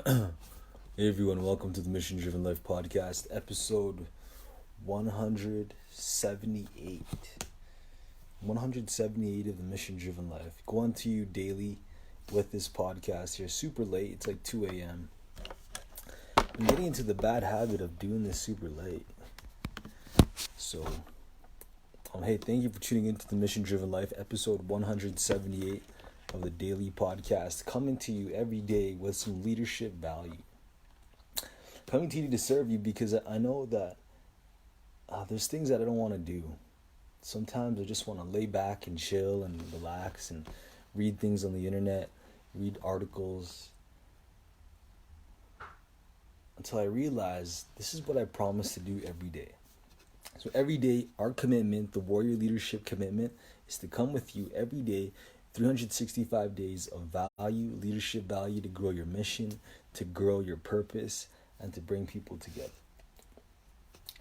Hey everyone, welcome to the Mission Driven Life podcast, episode 178. 178 of the Mission Driven Life. Going to you daily with this podcast here. Super late, it's like 2 a.m. I'm getting into the bad habit of doing this super late. So, hey, thank you for tuning into the Mission Driven Life, episode 178 of the daily podcast, coming to you every day with some leadership value. Coming to you to serve you because I know that there's things that I don't want to do. Sometimes I just want to lay back and chill and relax and read things on the internet, read articles, until I realize this is what I promise to do every day. So every day, our commitment, the Warrior Leadership commitment, is to come with you every day, 365 days of value, leadership value, to grow your mission, to grow your purpose, and to bring people together.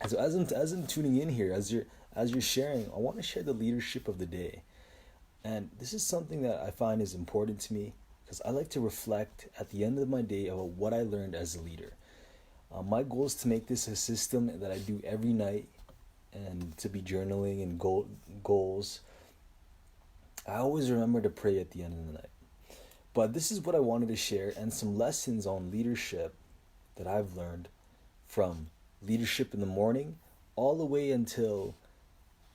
And so as I'm tuning in here, as you're sharing, I want to share the leadership of the day. And this is something that I find is important to me because I like to reflect at the end of my day about what I learned as a leader. My goal is to make this a system that I do every night, and to be journaling and goals. I always remember to pray at the end of the night. But this is what I wanted to share, and some lessons on leadership that I've learned from leadership in the morning all the way until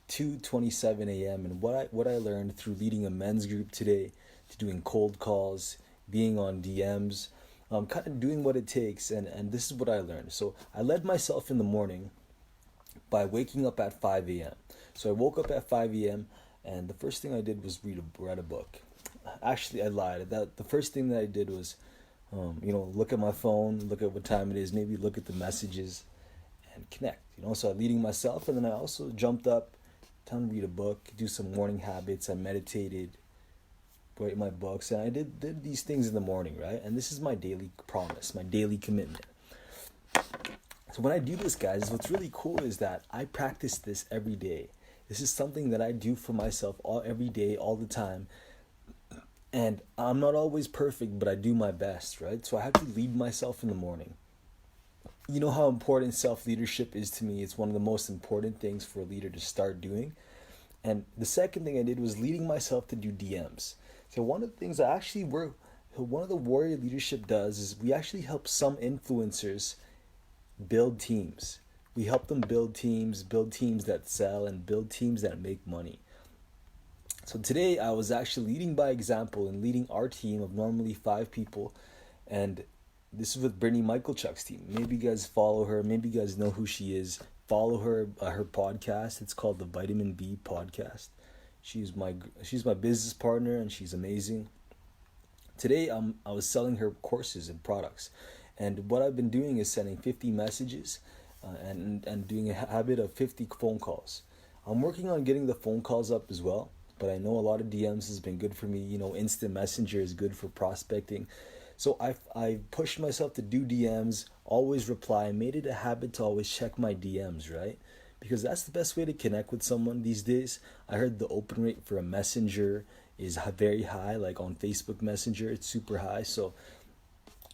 2:27 a.m. and what I learned through leading a men's group today, to doing cold calls, being on DMs, kind of doing what it takes, and this is what I learned. So I led myself in the morning by waking up at 5 a.m. So I woke up at 5 a.m. and the first thing I did was read a book. Actually, I lied. The first thing that I did was look at my phone, look at what time it is, maybe look at the messages and connect. So I'm leading myself, and then I also jumped up, time to read a book, do some morning habits. I meditated, write my books, and I did these things in the morning, right? And this is my daily promise, my daily commitment. So when I do this, guys, what's really cool is that I practice this every day. This is something that I do for myself every day, all the time. And I'm not always perfect, but I do my best, right? So I have to lead myself in the morning. You know how important self-leadership is to me. It's one of the most important things for a leader to start doing. And the second thing I did was leading myself to do DMs. So one of the things one of the Warrior Leadership does is we actually help some influencers build teams. We help them build teams that sell, and build teams that make money. So today I was actually leading by example and leading our team of normally 5 people. And this is with Brittany Michaelchuk's team. Maybe you guys follow her. Maybe you guys know who she is. Follow her, her podcast. It's called the Vitamin B Podcast. She's my business partner, and she's amazing. Today I was selling her courses and products. And what I've been doing is sending 50 messages and doing a habit of 50 phone calls. I'm working on getting the phone calls up as well. But I know a lot of DMs has been good for me. Instant messenger is good for prospecting. So I pushed myself to do DMs, always reply. I made it a habit to always check my DMs, right? Because that's the best way to connect with someone these days. I heard the open rate for a messenger is very high, like on Facebook Messenger, it's super high. So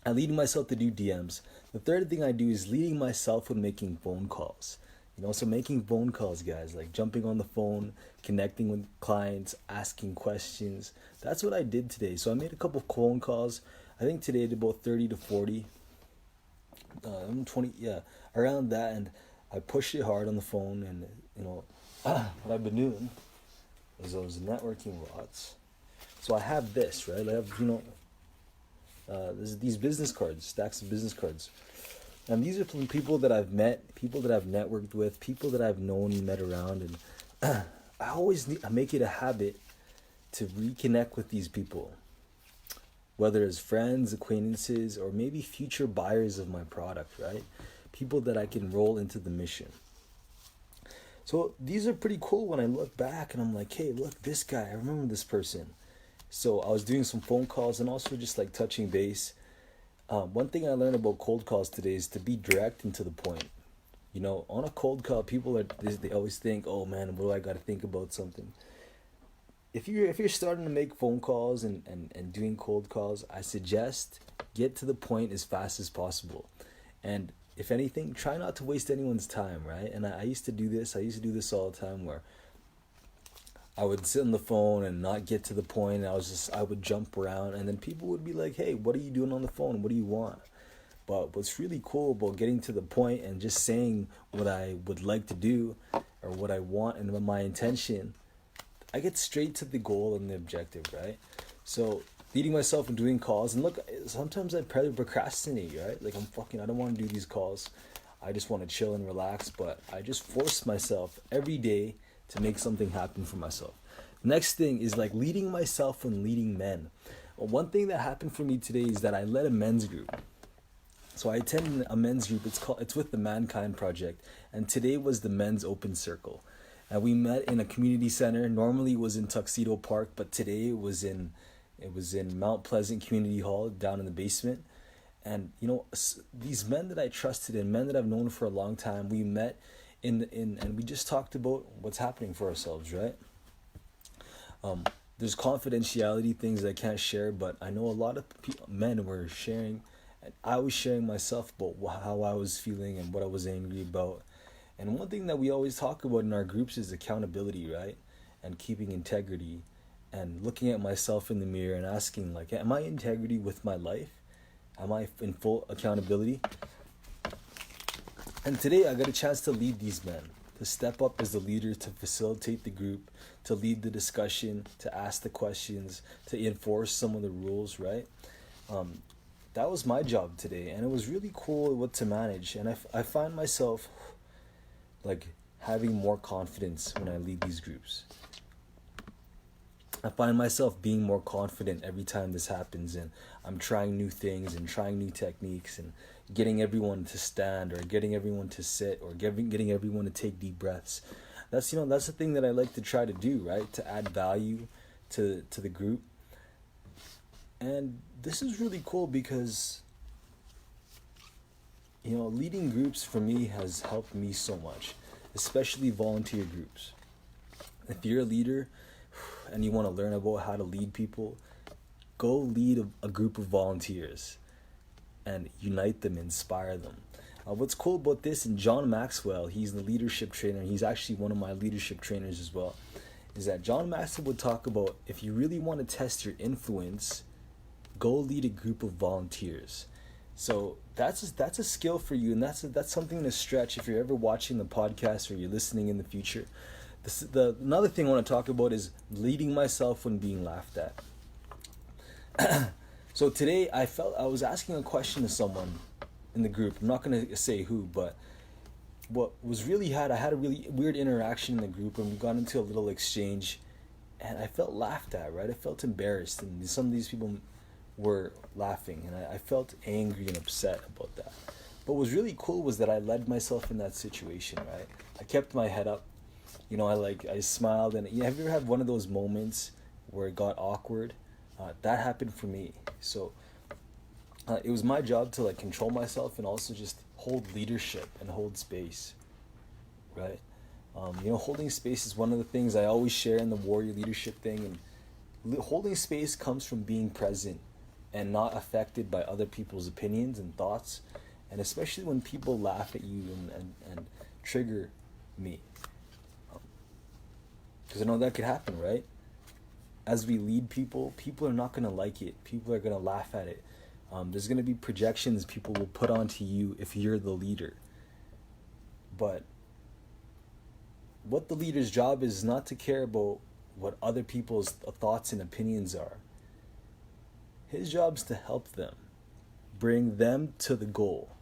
I lead myself to do DMs. The third thing I do is leading myself with making phone calls. So making phone calls, guys, like jumping on the phone, connecting with clients, asking questions. That's what I did today. So I made a couple of phone calls. I think today I did about 30 to 40, 20, around that. And I pushed it hard on the phone. And, what I've been doing is I was networking lots. So I have this, right? I have, there's these business cards, stacks of business cards. And these are from people that I've met, people that I've networked with, people that I've known and met around. And I make it a habit to reconnect with these people, whether it's friends, acquaintances, or maybe future buyers of my product, right? People that I can roll into the mission. So these are pretty cool when I look back and I'm like, hey, look, this guy, I remember this person. So I was doing some phone calls and also just like touching base. One thing I learned about cold calls today is to be direct and to the point. On a cold call, they always think, oh man, what do I got to think about something? if you're starting to make phone calls and doing cold calls, I suggest get to the point as fast as possible. And if anything, try not to waste anyone's time, right? And I used to do this. I used to do this all the time where I would sit on the phone and not get to the point. I would jump around, and then people would be like, "Hey, what are you doing on the phone? What do you want?" But what's really cool about getting to the point and just saying what I would like to do or what I want and my intention, I get straight to the goal and the objective, right? So leading myself and doing calls, and look, sometimes I procrastinate, right? Like I don't want to do these calls. I just want to chill and relax, but I just force myself every day to make something happen for myself. Next thing is like leading myself and leading men. One thing that happened for me today is that I led a men's group. So I attended a men's group. It's with the Mankind Project, and today was the men's open circle. And we met in a community center. Normally it was in Tuxedo Park, but today it was in Mount Pleasant Community Hall down in the basement. And these men that I trusted and men that I've known for a long time, we met and we just talked about what's happening for ourselves, right? There's confidentiality things I can't share, but I know a lot of men were sharing, and I was sharing myself about how I was feeling and what I was angry about. And one thing that we always talk about in our groups is accountability, right? And keeping integrity and looking at myself in the mirror and asking, like, am I integrity with my life? Am I in full accountability? And today I got a chance to lead these men, to step up as the leader, to facilitate the group, to lead the discussion, to ask the questions, to enforce some of the rules, right? That was my job today, and it was really cool what to manage. And I find myself like having more confidence when I lead these groups. I find myself being more confident every time this happens, and I'm trying new things and trying new techniques and getting everyone to stand or getting everyone to sit or getting everyone to take deep breaths. That's the thing that I like to try to do, right? To add value to the group. And this is really cool because leading groups for me has helped me so much, especially volunteer groups. If you're a leader and you want to learn about how to lead people, go lead a group of volunteers and unite them, inspire them. What's cool about this, and John Maxwell, he's the leadership trainer, he's actually one of my leadership trainers as well, is that John Maxwell would talk about, if you really want to test your influence, go lead a group of volunteers. So that's a skill for you, and that's something to stretch if you're ever watching the podcast or you're listening in the future. Another thing I want to talk about is leading myself when being laughed at. So today I was asking a question to someone in the group. I'm not going to say who, but I had a really weird interaction in the group, and we got into a little exchange, and I felt laughed at, right? I felt embarrassed, and some of these people were laughing, and I felt angry and upset about that. But what was really cool was that I led myself in that situation, right? I kept my head up. I smiled, and have you ever had one of those moments where it got awkward? That happened for me. So it was my job to control myself and also just hold leadership and hold space, right? Holding space is one of the things I always share in the warrior leadership thing, and holding space comes from being present and not affected by other people's opinions and thoughts, and especially when people laugh at you and trigger me. Because I know that could happen, right? As we lead people are not going to like it. People are going to laugh at it. There's going to be projections people will put onto you if you're the leader. But what the leader's job is not to care about what other people's thoughts and opinions are. His job is to help them, bring them to the goal.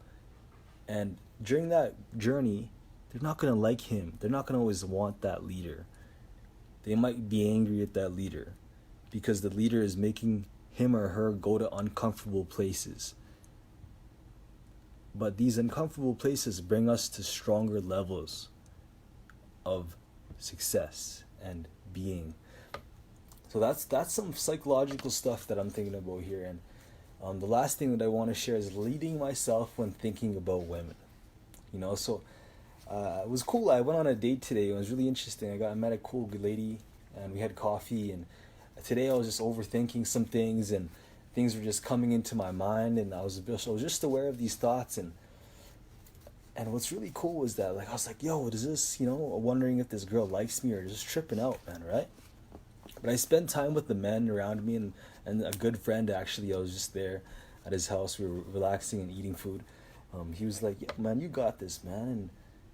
And during that journey, they're not going to like him. They're not going to always want that leader. They might be angry at that leader because the leader is making him or her go to uncomfortable places. But these uncomfortable places bring us to stronger levels of success and being. So that's some psychological stuff that I'm thinking about here. And the last thing that I want to share is leading myself when thinking about women. So it was cool. I went on a date today. It was really interesting. I met a cool lady, and we had coffee. And today I was just overthinking some things, and things were just coming into my mind, and I was just aware of these thoughts. And what's really cool was that, like, I was like, yo, what is this? Wondering if this girl likes me, or just tripping out, man, right? But I spent time with the men around me, and a good friend, actually. I was just there at his house. We were relaxing and eating food. He was like, yeah, man, you got this, man. And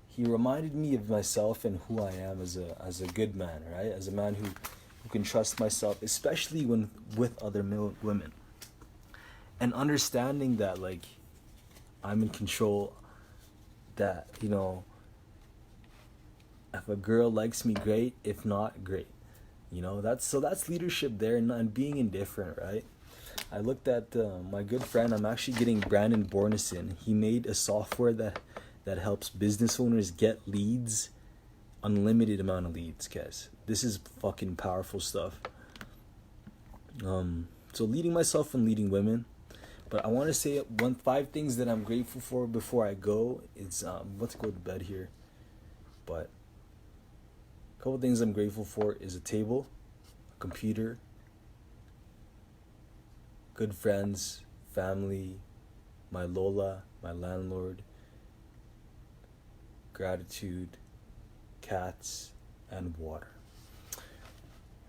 he reminded me of myself and who I am as a good man, right? As a man who can trust myself, especially when with other women. And understanding that, like, I'm in control, that, if a girl likes me, great. If not, great. That's leadership there, and being indifferent, right? I looked at my good friend. I'm actually getting Brandon Bornison. He made a software that helps business owners get leads, unlimited amount of leads, guys. This is fucking powerful stuff. So leading myself and leading women. But I want to say 5 things that I'm grateful for before I go. It's let's go to bed here. But a couple things I'm grateful for is a table, a computer, good friends, family, my Lola, my landlord, gratitude, cats, and water.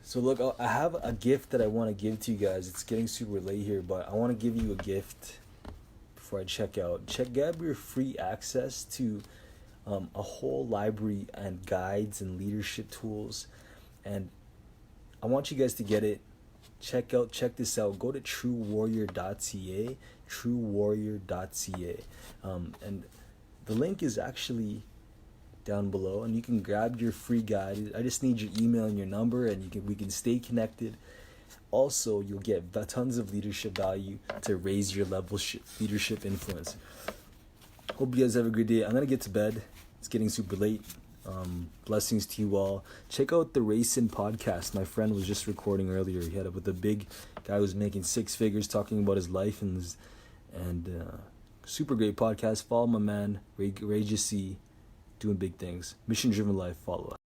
So look, I have a gift that I want to give to you guys. It's getting super late here, but I want to give you a gift before I check out. Grab your free access to a whole library and guides and leadership tools. And I want you guys to get it. Check this out. Go to TrueWarrior.ca, TrueWarrior.ca. And the link is actually down below, and you can grab your free guide. I just need your email and your number, and we can stay connected. Also, you'll get tons of leadership value to raise your leadership influence. Hope you guys have a good day. I'm gonna get to bed. It's getting super late. Blessings to you all. Check out the Racing podcast. My friend was just recording earlier. He had it with a big guy who was making 6 figures, talking about his life, and super great podcast. Follow my man Ray J C, doing big things. Mission driven life. Follow up.